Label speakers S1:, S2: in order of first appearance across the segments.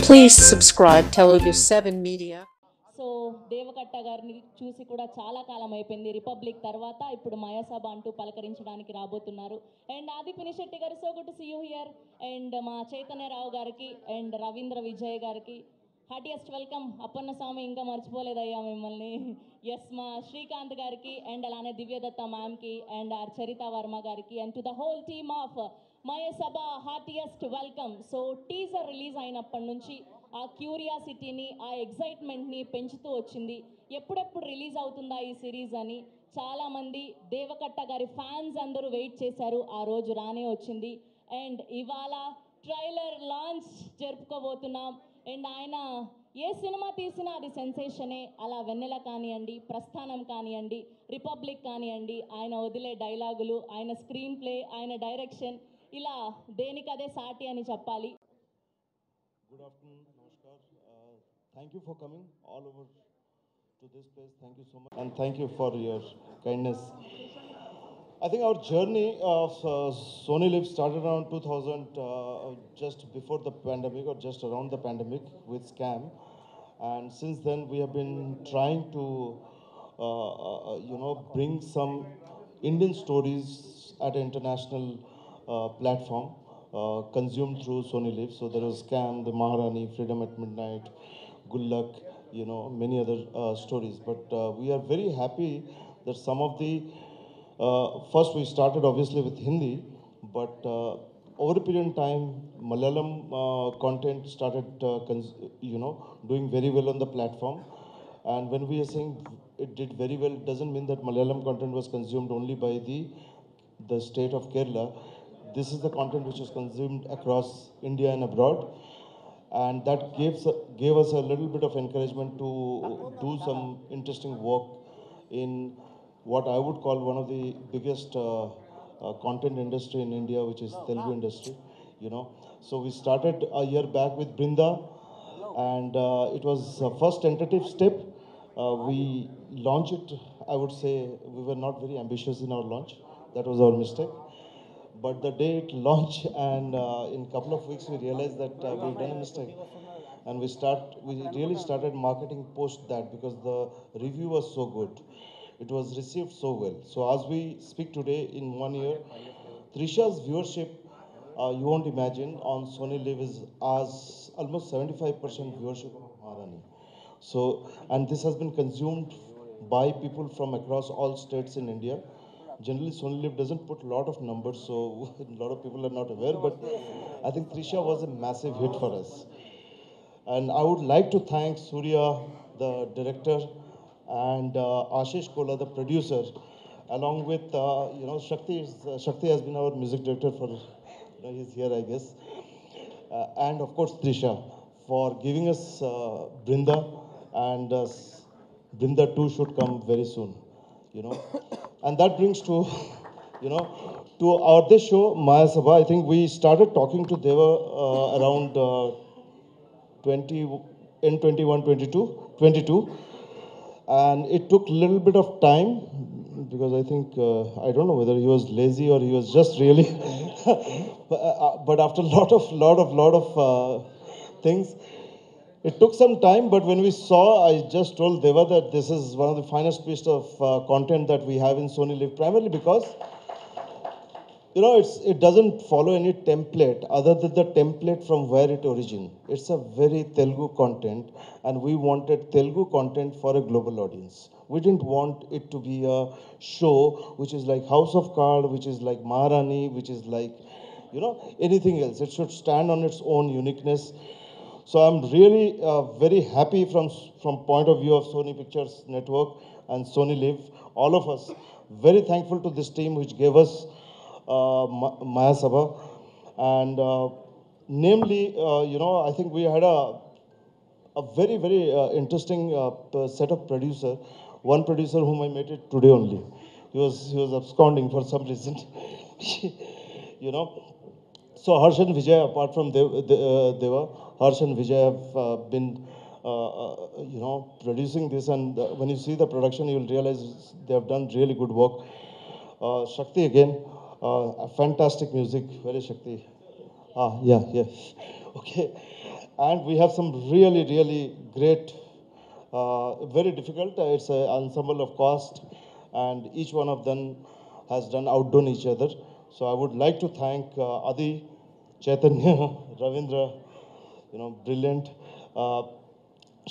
S1: Please subscribe Telugu 7 Media.
S2: So Deva Katta గారిని చూసి కూడా చాలా కాలం అయిపోయింది. రిపబ్లిక్ తర్వాత ఇప్పుడు మాయాసభ అంటూ పలకరించడానికి రాబోతున్నారు. అండ్ ఆది పినిశెట్టి గారు, so good to see you here. And మా చైతన్యరావు గారికి అండ్ రవీంద్ర విజయ్ గారికి హార్టియెస్ట్ వెల్కమ్. అప్పన్న స్వామి ఇంకా మర్చిపోలేదయ్యా మిమ్మల్ని. ఎస్, మా శ్రీకాంత్ గారికి అండ్ అలానే దివ్యదత్త మ్యామ్కి అండ్ ఆర్ చరిత వర్మ గారికి and to the whole team of Mayasabha heartiest welcome. So teaser release అయినప్పటి నుంచి ఆ క్యూరియాసిటీని, ఆ ఎగ్జైట్మెంట్ని పెంచుతూ వచ్చింది. ఎప్పుడెప్పుడు రిలీజ్ అవుతుందా ఈ సిరీస్ అని చాలామంది దేవకట్ట గారి ఫ్యాన్స్ అందరూ వెయిట్ చేశారు. ఆ రోజు రానే వచ్చింది. అండ్ ఇవాళ ట్రైలర్ లాంచ్ జరుపుకోబోతున్నాం. అండ్ ఆయన ఏ సినిమా తీసినా అది సెన్సేషనే. అలా వెన్నెల కానివ్వండి, ప్రస్థానం కానివ్వండి, రిపబ్లిక్ కానివ్వండి, ఆయన వదిలే డైలాగులు, ఆయన స్క్రీన్ ప్లే, ఆయన డైరెక్షన్, ఇలా దేనికదే సాటి అని చెప్పాలి.
S3: Good afternoon, Namaskar. Thank you for coming all over to this place. Thank you so much. And thank you for your kindness. I think our journey of Sony Live started around 2000, just before the pandemic or just around the pandemic with Scam. And since then, we have been trying to, bring some Indian stories at an international platform. Consumed through Sony Live. So there was Scam, The Maharani, Freedom at Midnight, Good Luck, many other stories. But we are very happy that some of the, first we started obviously with Hindi, but over a period of time, Malayalam content started, doing very well on the platform. And when we are saying it did very well, it doesn't mean that Malayalam content was consumed only by the state of Kerala. This is the content which is consumed across India and abroad, and that gave us a little bit of encouragement to do some interesting work in what I would call one of the biggest content industry in India, which is Telugu industry. So we started a year back with Brinda, and it was a first tentative step. We launched it. I would say we were not very ambitious in our launch. That was our mistake. But the day it launched, and in a couple of weeks, we realized that we've done a mistake, and we really started marketing post that because the review was so good, it was received so well. So as we speak today, in 1 year, Trisha's viewership, you won't imagine, on Sony Live is as almost 75% viewership of Maharani. So, and this has been consumed by people from across all states in India. Generally, Sony Live doesn't put a lot of numbers, so a lot of people are not aware, but I think Trisha was a massive hit for us. And I would like to thank Surya, the director, and Ashish Kola, the producer, along with, Shakti has been our music director for, he's here, I guess. And of course, Trisha, for giving us Brinda, and Brinda 2 should come very soon, And that brings to, to our this show, Maya Sabha. I think we started talking to Deva around 20, in 21, 22. And it took a little bit of time because I think, I don't know whether he was lazy or he was just really, but after a lot of things, it took some time. But when we saw, I just told Deva that this is one of the finest pieces of content that we have in Sony Live, primarily because, it doesn't follow any template other than the template from where it originated. It's a very Telugu content, and we wanted Telugu content for a global audience. We didn't want it to be a show which is like House of Cards, which is like Maharani, which is like, anything else. It should stand on its own uniqueness. So I'm really very happy from point of view of Sony Pictures Network and Sony Live, all of us, very thankful to this team which gave us Maya Sabha. And namely, I think we had a very, very interesting set of producer. One producer whom I met it today only. He was absconding for some reason. So Harsh and Vijay, apart from Deva, Harsh and Vijay have been, producing this. And when you see the production, you will realize they have done really good work. Shakti again, fantastic music, very Shakti. Yeah. Okay. And we have some really, really great, very difficult. It's an ensemble of cast, and each one of them has done outdone each other. So I would like to thank Adi, Chaitanya, Ravindra, brilliant, uh,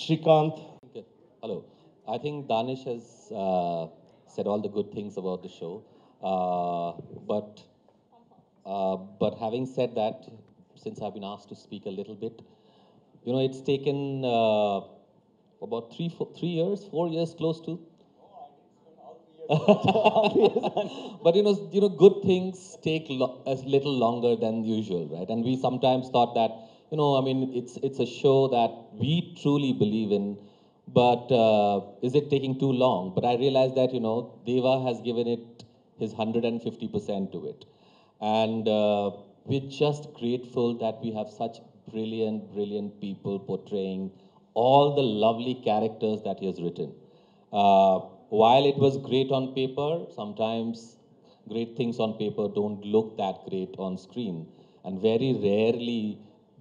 S3: Shrikant.
S4: Okay. Hello. I think Danish has said all the good things about the show. Uh, but but having said that, since I've been asked to speak a little bit, it's taken about 3 years, 4 years, close to. But good things take a little longer than usual, right? And we sometimes thought that, I mean, it's a show that we truly believe in, but is it taking too long? But I realized that, Deva has given it his 150% to it, and we're just grateful that we have such brilliant people portraying all the lovely characters that he has written. While it was great on paper, sometimes great things on paper don't look that great on screen. And very rarely,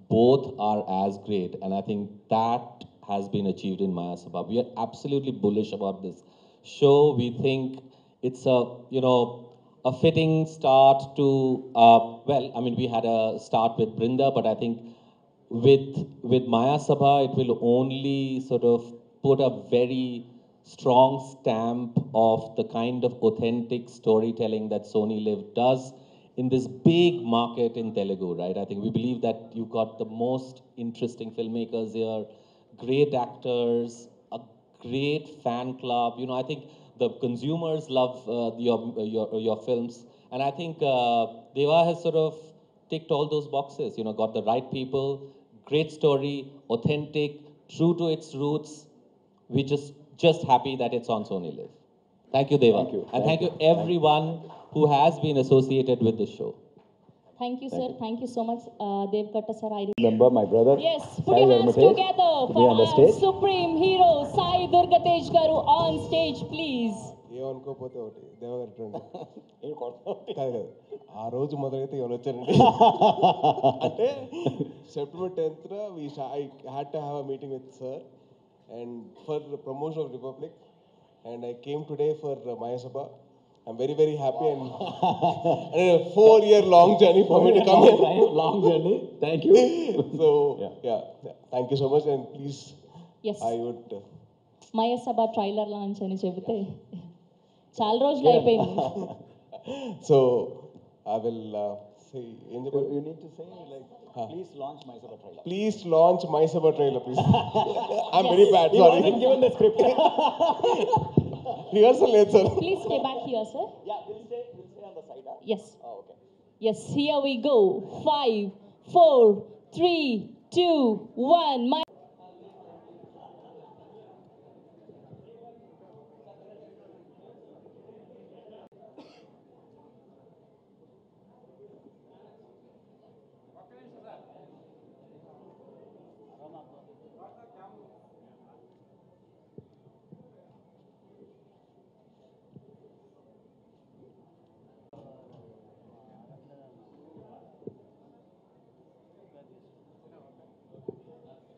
S4: both are as great. And I think that has been achieved in Maya Sabha. We are absolutely bullish about this show. We think it's a fitting start to, well, I mean, we had a start with Brinda, but I think with Maya Sabha, it will only sort of put a very strong stamp of the kind of authentic storytelling that Sony Live does in this big market in Telugu, right? I think we believe that you've got the most interesting filmmakers here, great actors, a great fan club. I think the consumers love your films, and I think Deva has sort of ticked all those boxes. Got the right people, great story, authentic, true to its roots. We just happy that it's on Sony Live. Thank you, Deva.
S5: Thank you.
S4: And
S5: Thank
S4: thank you
S5: you.
S4: everyone who has been associated with the show.
S2: Thank you, sir. Thank you so much, Dev Katta, sir.
S5: Member, my brother.
S2: Yes, put
S5: Sai
S2: your hands
S5: Dharmatesh,
S2: together
S5: to be
S2: for
S5: on the
S2: our
S5: stage.
S2: supreme hero, Sai Durgatesh Garu, on stage, please.
S6: ఏమనుకోకపోతే ఒకటి దేవగారు కాదు కాదు ఆ రోజు మొదలైతే ఎవరు వచ్చారండి అంటే September 10th I had to have a meeting with sir and for promotion of republic and I came today for Maya Sabha. I'm very, very happy and a 4-year long journey for me to come in.
S5: Long journey. Thank you.
S6: So, yeah, thank you so much and please,
S2: Yes.
S6: I would...
S2: Maya Sabha trailer launch అని చెబితే చాలా రోజులు అయిపోయింది.
S6: So, I will say...
S5: You need to say, like, please launch Maya Sabha trailer.
S6: Please launch Maya Sabha trailer, please. I'm very bad, sorry.
S5: You given the script.
S6: Rehearsal late, sir.
S2: Please stay back here, sir.
S5: Yeah, we'll stay on the side. Huh?
S2: Yes.
S5: Oh, okay.
S2: Yes, here we go. 5, 4, 3, 2, 1.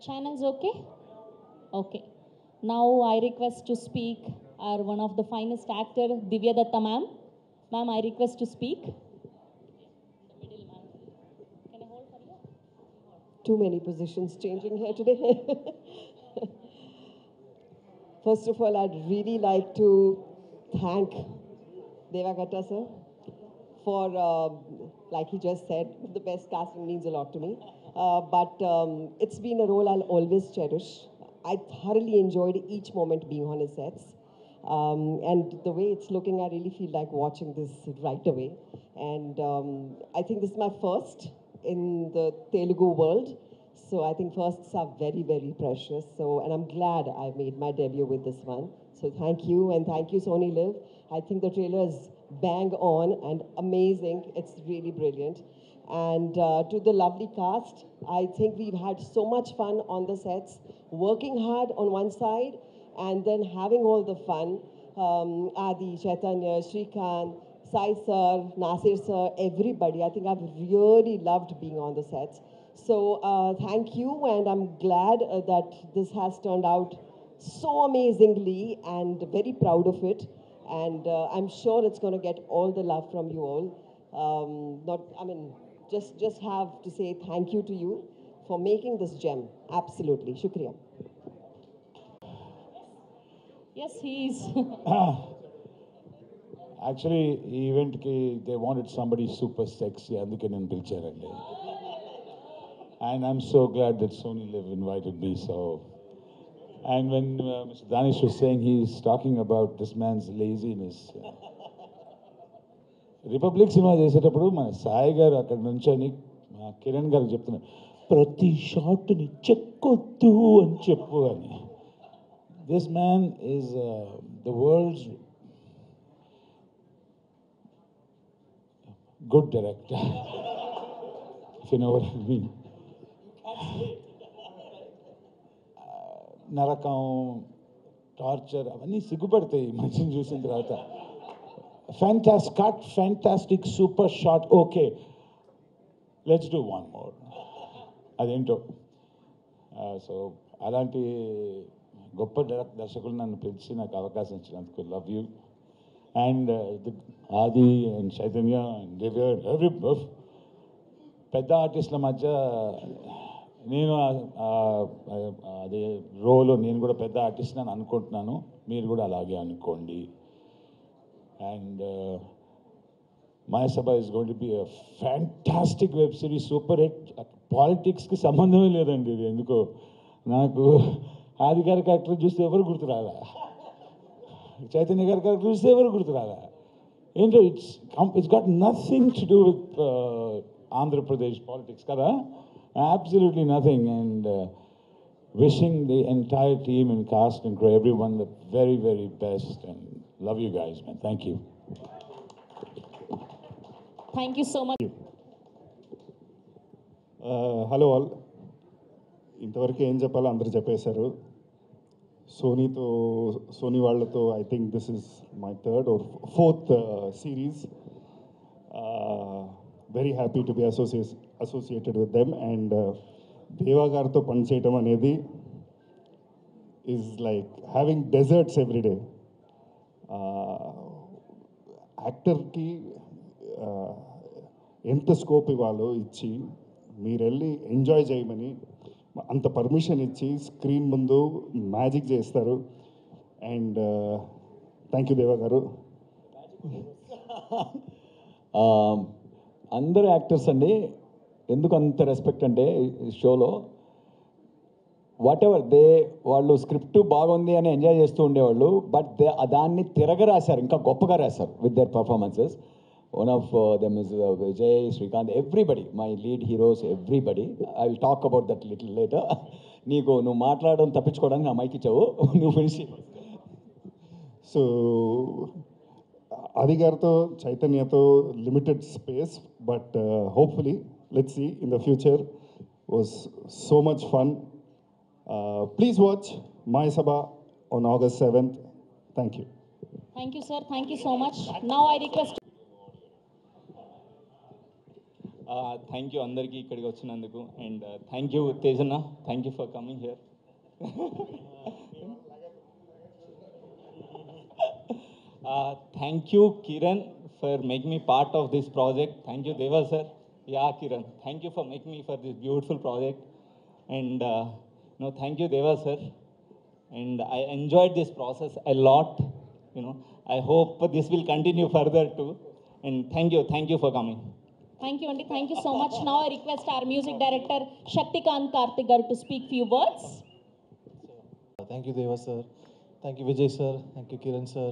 S2: Channels okay? Okay. Now I request to speak our one of the finest actor, Divya Datta ma'am. Ma'am, I request to speak. The middle ma'am. Can I hold for you?
S7: Too many positions changing here today. First of all, I'd really like to thank Devakatta sir for, like he just said, the best casting means a lot to me. But it's been a role I'll always cherish. I thoroughly enjoyed each moment being on his sets. And the way it's looking, I really feel like watching this right away. And I think this is my first in the Telugu world. So I think firsts are very, very precious. So, and I'm glad I made my debut with this one. So thank you, and thank you, Sony Live. I think the trailer is bang on and amazing. It's really brilliant. And to the lovely cast, I think we've had so much fun on the sets, working hard on one side and then having all the fun. Adi, Chaitanya, Shrikant, Sai sir, Nasir sir, everybody. I think I've really loved being on the sets. So thank you, and I'm glad that this has turned out so amazingly, and very proud of it. And I'm sure it's going to get all the love from you all. Just have to say thank you to you for making this gem. Absolutely, shukriya.
S2: Yes, he's.
S8: Actually ఈ ఈవెంట్కి they wanted somebody super sexy అందుకే నేను పిలిచారండి and I'm so glad that Sony Liv invited me so and when mister Danish was saying he's talking about this man's laziness Republic cinema చేసేటప్పుడు మన సాయి గారు అక్కడ నుంచొని కిరణ్ గారు చెప్తున్నారు ప్రతి షాట్ని చెక్కొద్దు అని చెప్పు అని this man is the world's good director, if you know what I mean. నరకం టార్చర్ అవన్నీ సిగ్గుపడతాయి మనిషిని చూసిన తర్వాత fantastic super shot okay let's do one more అదేంటో సో అలాంటి గొప్ప దర్శకులు నన్ను పిలిచి నాకు అవకాశం ఇచ్చినందుకు లవ్ యూ అండ్ ఆది and Chaitanya and Divya every పెద్ద ఆర్టిస్టుల మధ్య నేను అదే రోలో నేను కూడా పెద్ద ఆర్టిస్ట్ అని అనుకుంటున్నాను మీరు కూడా అలాగే అనుకోండి and Mayasabha is going to be a fantastic web series super hit పాలిటిక్స్కి సంబంధమే లేదండి ఇది ఎందుకో నాకు ఆది గారి క్యారెక్టర్ చూస్తే ఎవరు గుర్తు రాలా చైతన్య గారి క్యారెక్టర్ చూస్తే ఎవరు గుర్తు రాలా ఏంటో it's got nothing to do with Andhra Pradesh politics కదా absolutely nothing and wishing the entire team and cast and crew everyone the very very best and love you guys man thank you
S2: Thank you so much.
S3: Hello all ఇంతవరకు ఏం చెప్పాలో అందరూ చెప్పేశారు Sony వాళ్ళతో I think this is my third or fourth series very happy to be associated with them and Deva గారితో పనిచేయటం అనేది is like having desserts everyday యాక్టర్కి ఎంత స్కోప్ ఇవ్వాలో ఇచ్చి మీరు వెళ్ళి ఎంజాయ్ చేయమని అంత పర్మిషన్ ఇచ్చి స్క్రీన్ ముందు మ్యాజిక్ చేస్తారు అండ్ థ్యాంక్ యూ దేవా గారు
S5: అందరు యాక్టర్స్ అండి ఎందుకు అంత రెస్పెక్ట్ అంటే ఈ షోలో వాట్ ఎవర్ వాళ్ళు స్క్రిప్ట్ బాగుంది అని ఎంజాయ్ చేస్తూ ఉండేవాళ్ళు బట్ దాన్ని తిరగరాశారు ఇంకా గొప్పగా రాశారు with their performances one of them is Vijay Srikanth everybody my lead heroes everybody I will talk about that little later నువ్వు మాట్లాడడం తప్పించుకోవడానికి నా మైక్ ఇచ్చావు నువ్వు ఫినిష్
S3: సో ఆది గారితో చైతన్యతో limited space but hopefully let's see in the future was so much fun please watch Mayasabha on August 7th. Thank you.
S2: Thank you, sir. Thank you so much. Now I request.
S5: Thank you అందరికీ ఇక్కడికి వచ్చినందుకు and thank you Tejanna thank you for coming here thank you Kiran for making me part of this project thank you Deva sir yeah Kiran thank you for making me for this beautiful project and thank you Deva sir and I enjoyed this process a lot. I hope this will continue further too and thank you for coming.
S2: Thank you, Andy. Thank you so much. Now I request our music director Shaktikant Karthik garu to speak few words.
S9: Thank you, Deva sir. Thank you, Vijay sir. Thank you, Kiran sir.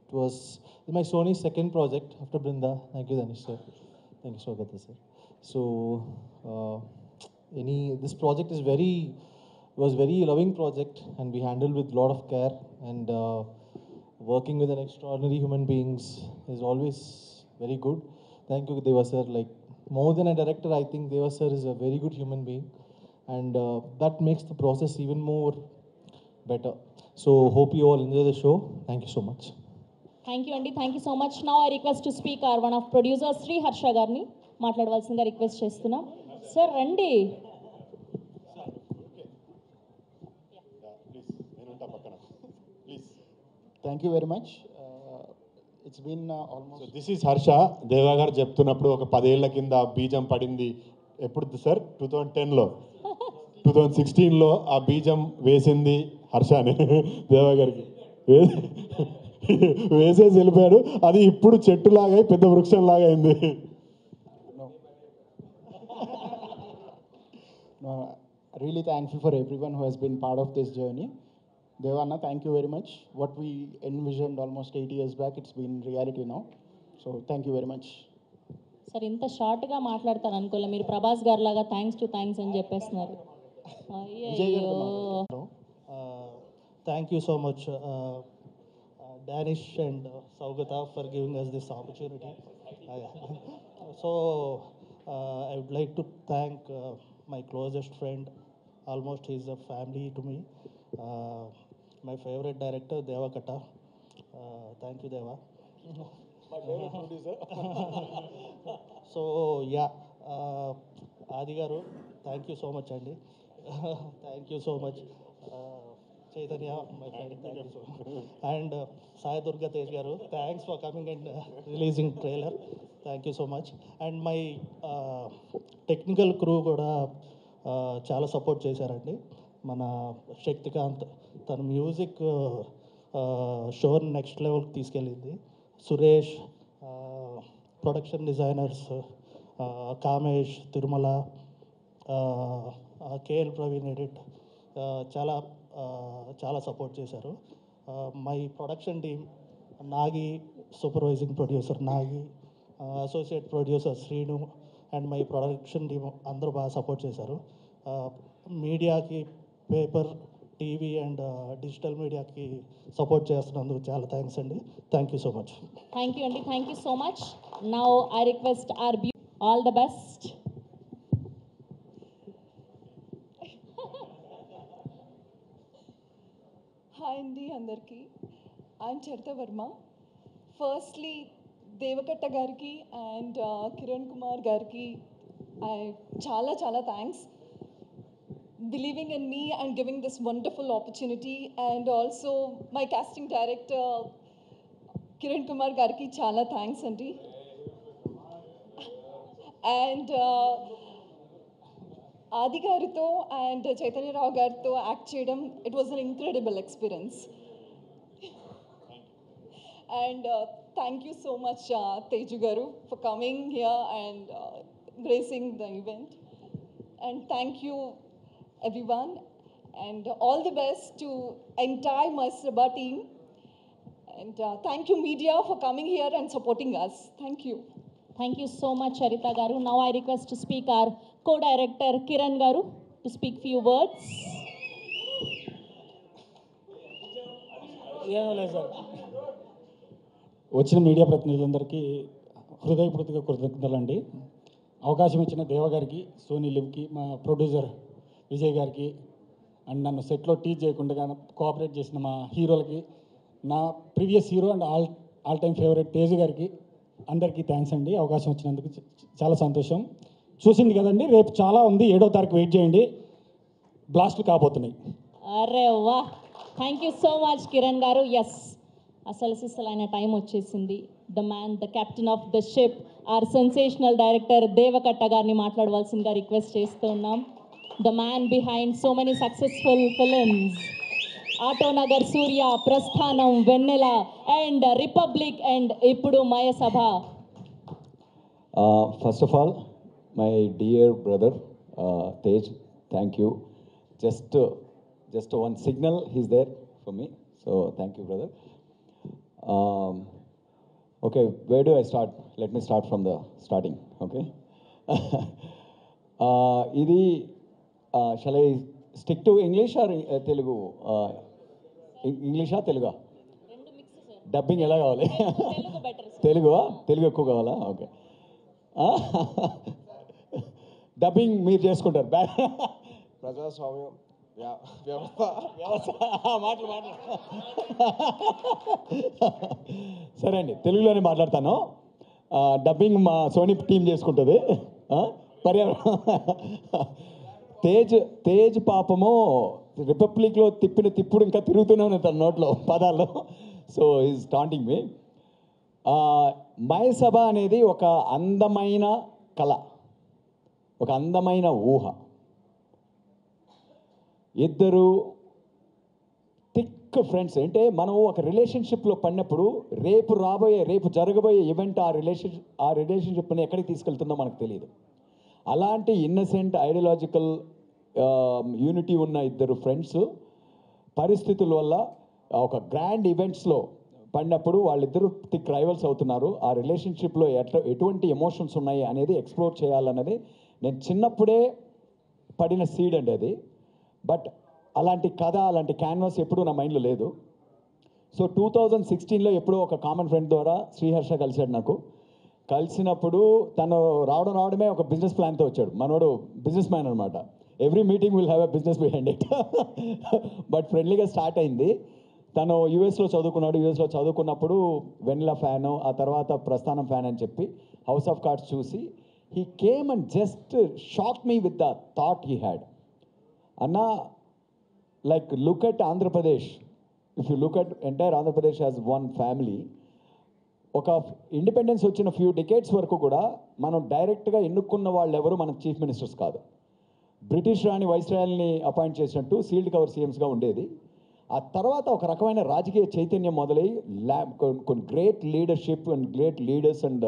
S9: It was my Sony's second project after Brinda. Thank you, Danish sir. Thank you, Swagata sir. So, this project was very loving project, and we handled with a lot of care. And working with an extraordinary human beings is always very good. Thank you, Deva sir. Like more than a director, I think Deva sir is a very good human being, and that makes the process even more better. So hope you all enjoy the show. Thank you so much.
S2: Thank you అండి, thank you so much. Now I request to speak our one of producer Shri Harsha గారిని మాట్లాడవలసిందిగా request చేస్తున్నాం. Sir రండి.
S10: Thank you very much. It's been almost
S11: this is Harsha. Deva గారు చెప్తున్నప్పుడు ఒక 10 ఏళ్ల కింద బీజం పడింది. ఎప్పుడు సార్? 2010లో 2016లో ఆ బీజం వేసింది హర్షనే దేవా గారికి. వేసేసి వెళ్ళిపోయాడు. అది ఇప్పుడు చెట్టులాగా పెద్ద వృక్షంలాగా అయింది.
S10: really thankful for everyone who has been part of this journey. Devanna, thank you very much. What we envisioned almost 8 years back, it's been reality now. So thank you very much.
S2: Sir ఇంత షార్ట్గా మాట్లాడతారు అనుకోలే, మీరు ప్రభాస్ గారు లాగా thanks అని చెప్పేస్తున్నారు. అయ్యో,
S9: Thank you so much, Danish and Saugata, for giving us this opportunity. So I would like to thank my closest friend. Almost he's a family to me. My favorite director, Deva Katta. Thank you, Deva.
S10: My favorite producer.
S9: So yeah, Adi garu, thank you so much, Andy. Thank you so much. Chaitanya, my friend, thank you so much. And Sai Durga Tej garu, thanks for coming and releasing trailer. Thank you so much. And my technical crew కూడా చాలా support చేశారండి. మన శక్తికాంత్ తన music షోని next లెవెల్కి తీసుకెళ్ళింది. Suresh, production designers Kamesh, Tirumala, KL Praveen edit చాలా support చేశారు. My production team Nagi, supervising producer Nagi, associate producer Srinu and my production team అందరూ బాగా సపోర్ట్ చేశారు. మీడియాకి, పేపర్, టీవీ అండ్ డిజిటల్ మీడియాకి సపోర్ట్ చేస్తున్నందుకు చాలా థ్యాంక్స్ అండి. Thank you so much.
S2: Thank you అండి, thank you so much. Now I request are all the best.
S12: Hi అండి అందరికీ. ఐఎమ్ చరిత వర్మ. ఫస్ట్లీ దేవకట్ట గారికి అండ్ కిరణ్ కుమార్ గారికి చాలా thanks believing in me and giving this wonderful opportunity, and also my casting director Kiran Kumar gariki chala thanks andi, and Adi garito and Chaitanya Rao garito act cheyadam, it was an incredible experience. And thank you so much Teju garu for coming here and gracing the event, and thank you everyone, and all the best to entire Masraba team, and thank you media for coming here and supporting us. Thank you.
S2: Thank you so much Charita garu. Now I request to speak our co-director Kiran garu to speak few words.
S8: వచ్చిన media ప్రతినిధులందరికీ హృదయపూర్వక కృతజ్ఞతలండి. అవకాశం ఇచ్చిన దేవ గారికి, Sony లివ్కి, మా producer Vijay గారికి, and నన్ను సెట్లో టీచ్ చేయకుండా కోఆపరేట్ చేసిన మా హీరోలకి, నా previous hero and all time favourite Teju గారికి, అందరికీ థ్యాంక్స్ అండి. అవకాశం వచ్చినందుకు చాలా సంతోషం. చూసింది కదండి, రేపు చాలా ఉంది. 7వ తారీఖు వెయిట్ చేయండి, బ్లాస్ట్లు కాబోతున్నాయి.
S2: అరే వా, thank you so much Kiran గారు. ఎస్, అసలు సిస్సలైన టైం వచ్చేసింది. The man, the captain of the ship, our sensational director Deva Katta గారిని మాట్లాడవలసిందిగా రిక్వెస్ట్ చేస్తూ ఉన్నాం. The man behind so many successful films, Auto Nagar, Surya, Prasthanam, Vennela, and Republic, and Ippudu Maya Sabha.
S5: First of all, my dear brother Tej, thank you. Just one signal, he's there for me. So thank you, brother. Okay, where do I start? Let me start from the starting. Okay. Idi. Shall I stick to English or Telugu? English or Telugu? Dubbing ఎలా కావాలి? తెలుగు ఎక్కువ కావాలా? Okay, dubbing మీరు చేసుకుంటారు.
S6: ప్రజాస్వామ్యం వ్యవస్థ
S5: మాటలు సరే అండి, తెలుగులోనే మాట్లాడతాను. డబ్బింగ్ మా సోనీ టీం చేసుకుంటుంది. పర్యావరణం తేజ్ పాపము రిపబ్లిక్లో తిప్పిన తిప్పుడు ఇంకా తిరుగుతూనే ఉన్నాయి తన నోట్లో పదాలు. సో ఈజ్ స్టాంటింగ్ మీ. మయసభ అనేది ఒక అందమైన కళ, ఒక అందమైన ఊహ. ఇద్దరు థిక్ ఫ్రెండ్స్. అంటే మనం ఒక రిలేషన్షిప్లో పడినప్పుడు రేపు జరగబోయే ఈవెంట్ ఆ రిలేషన్షిప్ని ఎక్కడికి తీసుకెళ్తుందో మనకు తెలియదు. అలాంటి ఇన్నసెంట్ ఐడియాలజికల్ యూనిటీ ఉన్న ఇద్దరు ఫ్రెండ్స్ పరిస్థితుల వల్ల ఒక గ్రాండ్ ఈవెంట్స్లో పడినప్పుడు వాళ్ళిద్దరూ థిక్ రైవల్స్ అవుతున్నారు. ఆ రిలేషన్షిప్లో ఎటువంటి ఎమోషన్స్ ఉన్నాయి అనేది ఎక్స్ప్లోర్ చేయాలన్నది నేను చిన్నప్పుడే పడిన సీడ్ అండి అది. బట్ అలాంటి కథ, అలాంటి క్యాన్వాస్ ఎప్పుడూ నా మైండ్లో లేదు. సో 2016లో ఎప్పుడో ఒక కామన్ ఫ్రెండ్ ద్వారా శ్రీహర్ష కలిశాడు నాకు. కలిసినప్పుడు తను రావడమే ఒక బిజినెస్ ప్లాన్తో వచ్చాడు. మనోడు బిజినెస్ మ్యాన్ అనమాట. Every meeting will have a business behind it. But ఫ్రెండ్లీగా స్టార్ట్ అయింది. తను యూఎస్లో చదువుకున్నప్పుడు వెనిలా ఫ్యాను, ఆ తర్వాత ప్రస్థానం ఫ్యాన్ అని చెప్పి హౌస్ ఆఫ్ కార్డ్స్ చూసి he came and just shock me with the thought he had. అన్న, like look at Andhra Pradesh. If you look at entire Andhra Pradesh as one family. ఒక ఇండిపెండెన్స్ వచ్చిన ఫ్యూ డికేట్స్ వరకు కూడా మనం డైరెక్ట్గా ఎన్నుకున్న వాళ్ళు ఎవరు మన చీఫ్ మినిస్టర్స్ కాదు. బ్రిటిష్ రాణి వైస్రాయల్ని అపాయింట్ చేసినట్టు సీల్డ్ కవర్ సీఎంస్గా ఉండేది. ఆ తర్వాత ఒక రకమైన రాజకీయ చైతన్యం మొదలై కొన్ని great leadership and great leaders and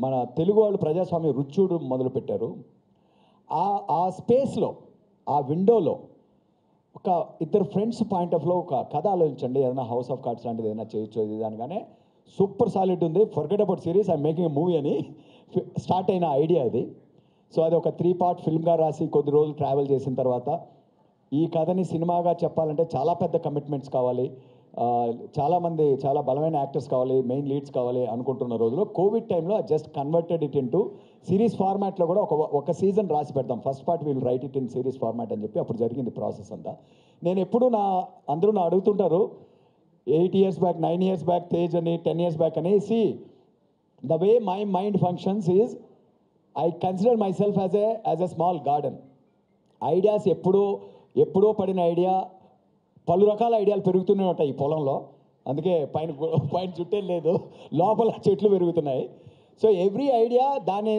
S5: మన తెలుగు వాళ్ళు ప్రజాస్వామ్య రుచుడు మొదలుపెట్టారు. ఆ స్పేస్లో, ఆ విండోలో ఒక ఇద్దరు ఫ్రెండ్స్ పాయింట్ ఆఫ్లో ఒక కథ ఆలోచించండి. ఏదైనా హౌస్ ఆఫ్ కార్డ్స్ లాంటిది ఏదైనా చేయొచ్చు ఇది దానిగానే సూపర్ సాలిడ్ ఉంది. Forget about series, I'm making a movie అని స్టార్ట్ అయిన ఐడియా అది. సో అది ఒక 3 part ఫిల్మ్గా రాసి కొద్ది రోజులు ట్రావెల్ చేసిన తర్వాత ఈ కథని సినిమాగా చెప్పాలంటే చాలా పెద్ద కమిట్మెంట్స్ కావాలి, చాలామంది చాలా బలమైన యాక్టర్స్ కావాలి, మెయిన్ లీడ్స్ కావాలి అనుకుంటున్న రోజులో కోవిడ్ టైంలో just converted it into series ఫార్మాట్లో కూడా ఒక సీజన్ రాసి పెడతాం. First part we'll write it in series format అని చెప్పి అప్పుడు జరిగింది ప్రాసెస్ అంతా. నేను ఎప్పుడు అందరూ అడుగుతుంటారు 8 years back, 9 years back Tej అని, 10 years బ్యాక్ అని. See the way my mind functions is I consider my self as a small garden. Ideas ఎప్పుడో పడిన ఐడియా, పలు రకాల ఐడియాలు పెరుగుతూనే ఉంటాయి ఈ పొలంలో. అందుకే పైన చుట్టే లేదు, లోపల చెట్లు పెరుగుతున్నాయి. సో ఎవ్రీ ఐడియా దాని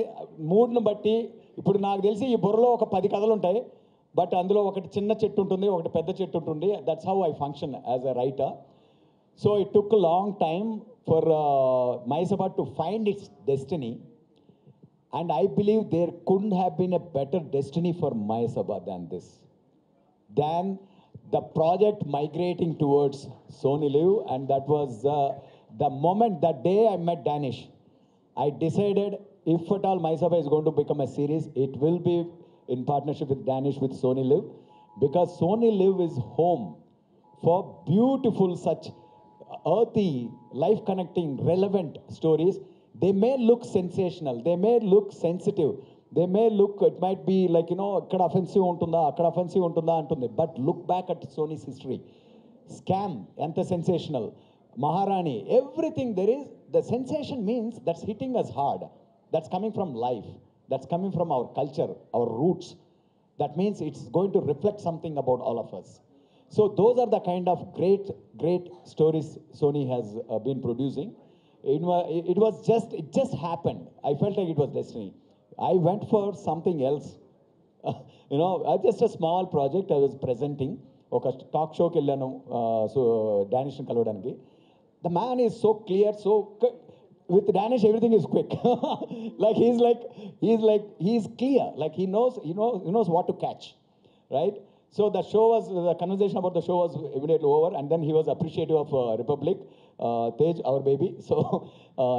S5: మూడ్ను బట్టి, ఇప్పుడు నాకు తెలిసి ఈ బుర్రలో ఒక 10 కథలు ఉంటాయి. బట్ అందులో ఒకటి చిన్న చెట్టు ఉంటుంది, ఒకటి పెద్ద చెట్టు ఉంటుంది. That's how I function as a writer. So it took a long time for Mayasabha to find its destiny, and I believe there couldn't have been a better destiny for Mayasabha than this. Than the project migrating towards Sony Live, and that was the moment, that day I met Danish. I decided if at all Mayasabha is going to become a series, it will be in partnership with Danish, with Sony Live, because Sony Live is home for beautiful such earthy, life-connecting, relevant stories. They may look sensational, they may look sensitive, they may look, it might be like, ikkada offensive untunda, akkada offensive untunda antundi. But look back at Sony's history. Scam, enta sensational. Maharani, everything there is, the sensation means that's hitting us hard. That's coming from life. That's coming from our culture, our roots. That means it's going to reflect something about all of us. So those are the kind of great stories Sony has been producing. It just happened. I felt like it was destiny. I went for something else. Just a small project I was presenting. Okay, talk show ki ellanu, so Danish ni kalavaniki. The man is so clear, with Danish everything is quick. he's clear. Like he knows what to catch, right? So the conversation about the show was immediately over, and then he was appreciative of Republic, Tej, our baby. So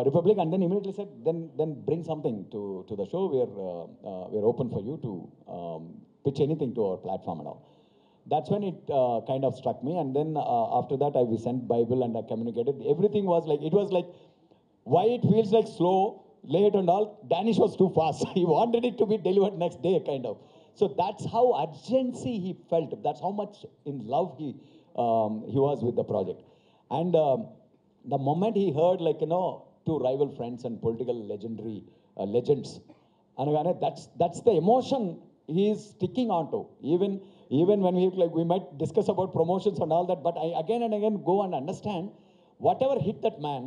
S5: Republic, and then immediately said, then bring something to the show. We're open for you to pitch anything to our platform and all. That's when it kind of struck me, and then after that we sent Bible and I communicated. Everything was like why it feels like slow, late and all. Danish was too fast. He wanted it to be delivered next day, kind of. So that's how urgency he felt. That's how much in love he was with the project. And the moment he heard, like, you know, two rival friends and political legends, and that's the emotion he is sticking onto. Even when we might discuss about promotions and all that, but I again and again go and understand whatever hit that man,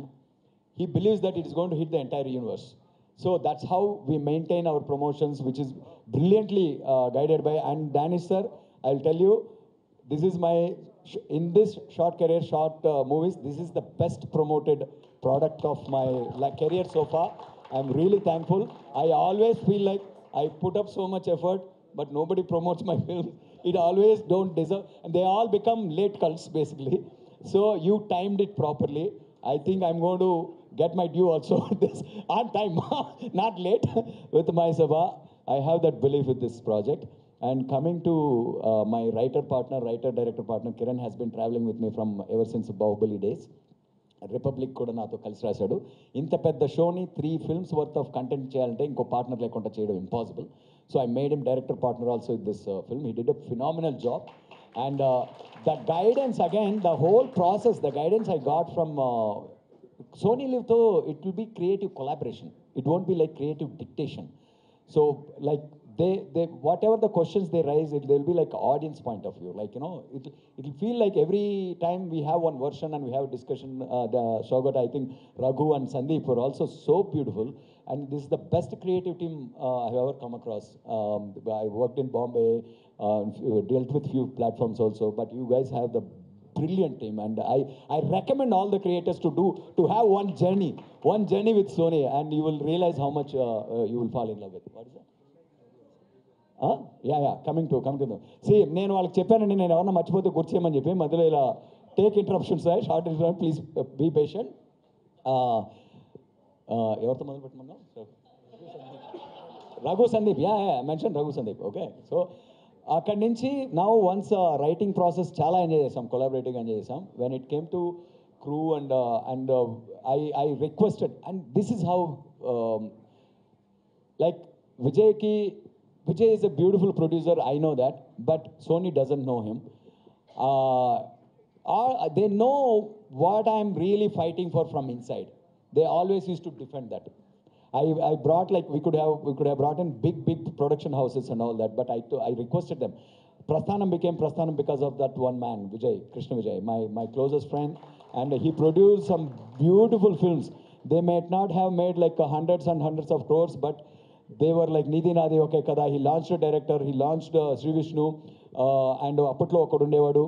S5: he believes that it is going to hit the entire universe. So that's how we maintain our promotions, which is brilliantly guided by. And Danish sir, I'll tell you, this is my, in this short career, movies, this is the best promoted product of my career so far. I'm really thankful. I always feel like I put up so much effort, but nobody promotes my film. It always don't deserve, and they all become late cults basically. So you timed it properly. I think I'm going to get my due also this on time, not late with my Sabha. I have that belief with this project. And coming to my writer-director partner, Kiran has been traveling with me from ever since Bahubali days. Republic కూడా నాతో కలిసి రాశాడు. ఇంత పెద్ద షోని 3 films worth of content చేయాలంటే ఇంకో partner లేకుండా చేయడం impossible. So I made him director partner also with this film. He did a phenomenal job. And the guidance again, the whole process, the guidance I got from Sony Live, though, it will be creative collaboration. It won't be like creative dictation. So, like, they whatever the questions they raise, they'll be like audience point of view. Like, you know, it'll feel like every time we have one version and we have a discussion. The Shogat, I think Raghu and Sandeep were also so beautiful. And this is the best creative team I've ever come across. I worked in Bombay, dealt with few platforms also, but you guys have the brilliant team, and I recommend all the creators to have one journey with Sony, and you will realize how much you will fall in love with. What is that? Coming to them. See, నేను వాళ్ళకి చెప్పానండి, నేను ఎవరన్నా మర్చిపోతే గుర్తు చేయమని చెప్పి మధ్యలో ఇలా take interruptions, short interruption, please be patient. ఎవరితో మొదలు పెట్టమన్నా? Raghu Sandeep, mention Raghu Sandeep. Okay, so అక్కడి నుంచి నౌ వన్స్ రైటింగ్ ప్రాసెస్ చాలా ఎంజాయ్ చేసాం, కొలాబరేటివ్గా ఎంజాయ్ చేసాం. When it came to crew and I requested, and this is how, like Vijay is a beautiful producer, I know that, but Sony doesn't know him. They know what I'm really fighting for from inside. They always used to defend that. I brought, like, we could have brought in big production houses and all that, but I requested them. Prasthanam became Prasthanam because of that one man, Vijay, Krishna Vijay, my closest friend, and he produced some beautiful films. They may not have made like hundreds and hundreds of crores, but they were like Nidhi Nadi Okay Kada. He launched a director, he launched Sri Vishnu, and Appatlo Okadundevadu,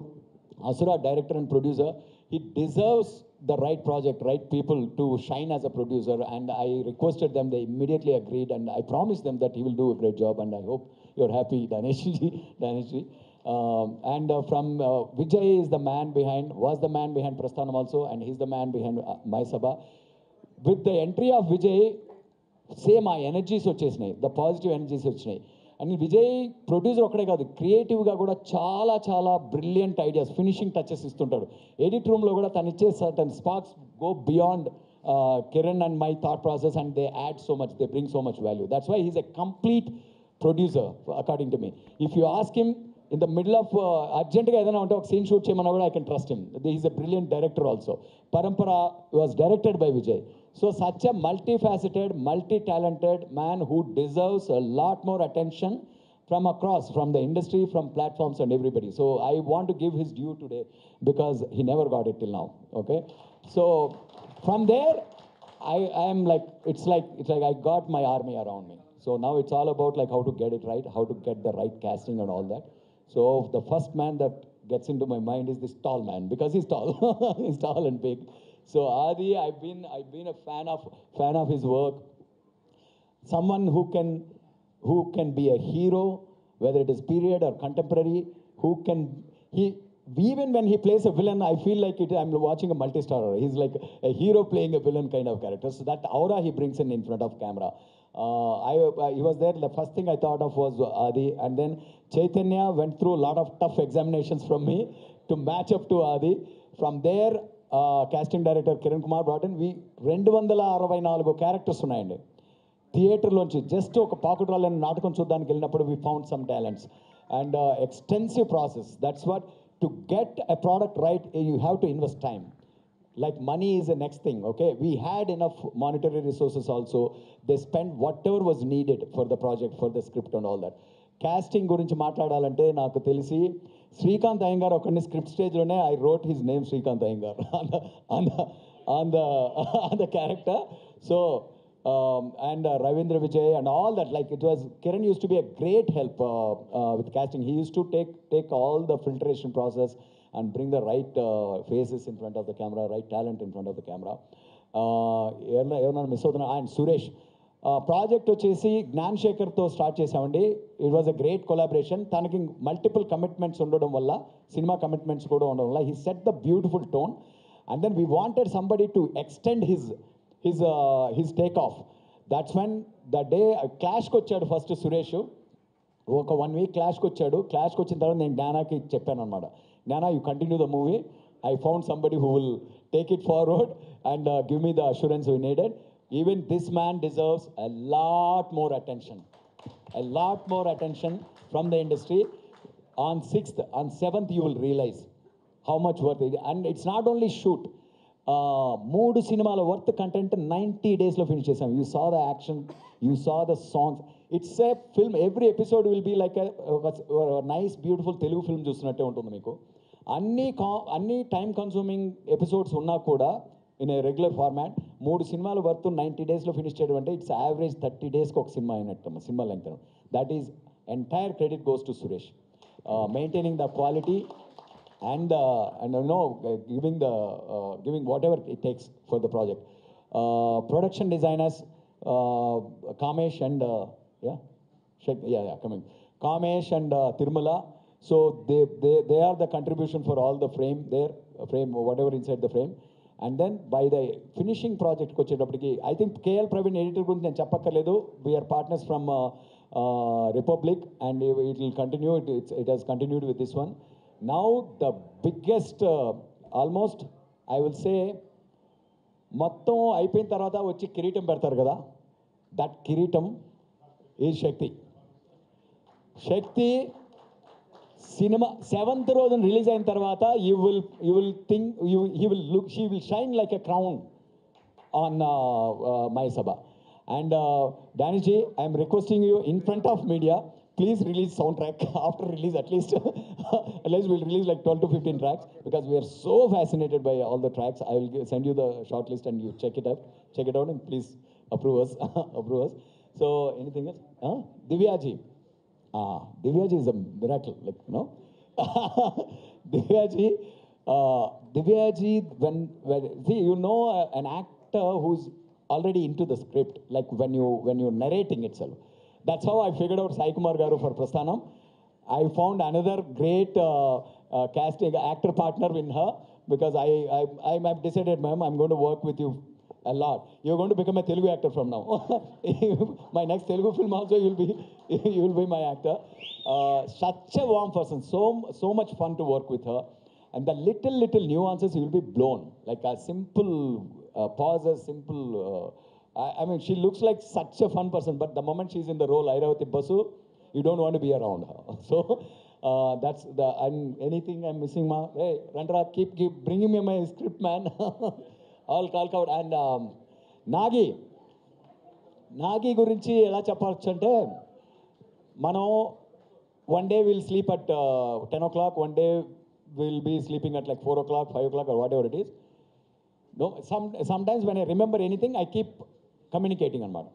S5: Asura, director and producer. He deserves the right project, right people to shine as a producer, and I requested them. They immediately agreed, and I promised them that he will do a great job, and I hope you're happy, Daneshji. And from Vijay is the man behind, was the man behind Prasthanam also, and he's the man behind My Sabha. With the entry of Vijay, same ఆ energies వచ్చేసినాయి, the positive energies వచ్చినాయి. And Vijay producer ఒక్కడే కాదు, క్రియేటివ్గా కూడా చాలా చాలా brilliant ideas, finishing touches ఇస్తుంటాడు. ఎడిట్ రూమ్లో కూడా తను ఇచ్చే certain sparks go beyond Kiran and my thought process, and they add so much, they bring so much value. That's why he's a complete producer, according to me. If you ask him in the middle of urgentగా ఏదైనా ఉంటే ఒక scene shoot చేయమన్నా కూడా I can trust him. He's a brilliant director also. Parampara was directed by Vijay. So such a multifaceted, multi-talented man who deserves a lot more attention from across, from the industry, from platforms and everybody. So I want to give his due today because he never got it till now. Okay, so from there I am like, it's like I got my army around me. So now it's all about like how to get it right, how to get the right casting and all that. So the first man that gets into my mind is this tall man, because he's tall. He's tall and big. So Adi, I've been a fan of his work. Someone who can be a hero, whether it is period or contemporary, even when he plays a villain, I feel like I'm watching a multi-star. He's like a hero playing a villain kind of character. So that aura he brings in front of camera. He was there. The first thing I thought of was Adi, and then Chaitanya went through a lot of tough examinations from me to match up to Adi. From there, casting director Kiran Kumar brought in. 264 characters ఉన్నాయండి. థియేటర్లోంచి just ఒక పాకుడ్రాలని నాటకం చూడడానికి వెళ్ళినప్పుడు we found some talents and extensive process. That's what to get a product right you have to invest time. Like money is the next thing, okay? We had enough monetary resources also. They spent whatever was needed for the project, for the script and all that. Casting గురించి మాట్లాడాలంటే నాకు తెలిసి శ్రీకాంత్ అయ్యంగార్ ఒకరిని script స్టేజ్లోనే I wrote his name Srikanth Iyengar on the character. So and Ravindra Vijay and all that, like it was, Kiran used to be a great help with casting. He used to take all the filtration process and bring the right faces in front of the camera, right talent in front of the camera. ఎవరన్నా miss అవుతున్నా. And Suresh project వచ్చేసి జ్ఞాన్ శేఖర్తో start చేసామండి. It was a great collaboration. తనకి multiple commitments ఉండడం వల్ల, సినిమా commitments కూడా ఉండడం వల్ల he set the beautiful tone. And then we wanted somebody to extend his take off. That's when the day క్లాష్కి వచ్చాడు ఫస్ట్ సురేష్. ఒక 1 week క్లాష్కి వచ్చాడు. క్లాష్కి వచ్చిన తర్వాత నేను జ్ఞానాకి చెప్పాను అనమాట, Gnana, you continue the movie. I found somebody who will take it forward and give me the assurance we needed. Even this man deserves a lot more attention from the industry. On 6th, on 7th, you will realize how much worth it. And it's not only shoot. 3 సినిమాల worth content 90 daysలో finish చేసాం. You saw the action, you saw the songs. It's a film. Every episode will be like nice beautiful Telugu film చూస్తున్నట్టే ఉంటుంది మీకు. అన్ని time consuming episodes ఉన్నా కూడా in a regular format 3 సినిమాల వర్త్ 90 daysలో ఫినిష్ చేయడం అంటే ఇట్స్ యావరేజ్ 30 daysకి ఒక సినిమా అయినట్టు, cinema length. That is entire credit goes to Suresh, maintaining the quality and giving whatever it takes for the project. Production designers Kamesh and Kamesh and Tirumala. So they are the contribution for all the frame whatever inside the frame. And then by the finishing project kochedappudiki, I think KL Praveen editor gurinchi nenu cheppakkarledu. We are partners from Republic, and it will continue. It has continued with this one. Now the biggest, almost I will say, మొత్తం అయిపోయిన తర్వాత వచ్చి కిరీటం పెడతారు కదా, that కిరీటం is Shakti cinema 7th రోజున release అయిన తర్వాత you will think she will shine like a crown on Mayasabha. And Danishji, I am requesting you in front of media, please release soundtrack after release at least. At least we'll release like 12 to 15 tracks, because we are so fascinated by all the tracks. I will send you the short list and you check it out and please approve us. So anything else? Divyaji. Divyaji is a miracle, like, you know. Divyaji, when see, you know, an actor who's already into the script, like when you're narrating itself. That's how I figured out Sai Kumar Garu for Prasthanam. I found another great casting actor partner in her, because I've decided, ma'am, I'm going to work with you a lot. You're going to become a Telugu actor from now. My next Telugu film also, you will be my actor. Such a warm person, so much fun to work with her. And the little nuances, you will be blown. Like a simple pauses, I mean, she looks like such a fun person, but the moment she's in the role, Airavati Basu, you don't want to be around her. So that's and anything I'm missing, ma? Hey, Randra, keep bringing me my script, man. All call out. And Nagi gurinchi ela cheppachante, mano one day we'll sleep at 10 o'clock, one day we'll be sleeping at like 4 o'clock, 5 o'clock, or whatever it is. No, sometimes when I remember anything, I keep communicating అన్నమాట.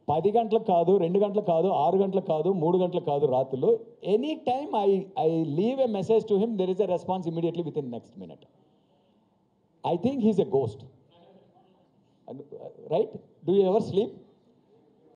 S5: 10 గంటలకు కాదు, 2 గంటలకు కాదు, 6 గంటలకు కాదు, 3 గంటలకు కాదు, రాత్రులు any time I leave a message to him, there is a response immediately with in next minute. I think he's a ghost, right? Do you ever sleep?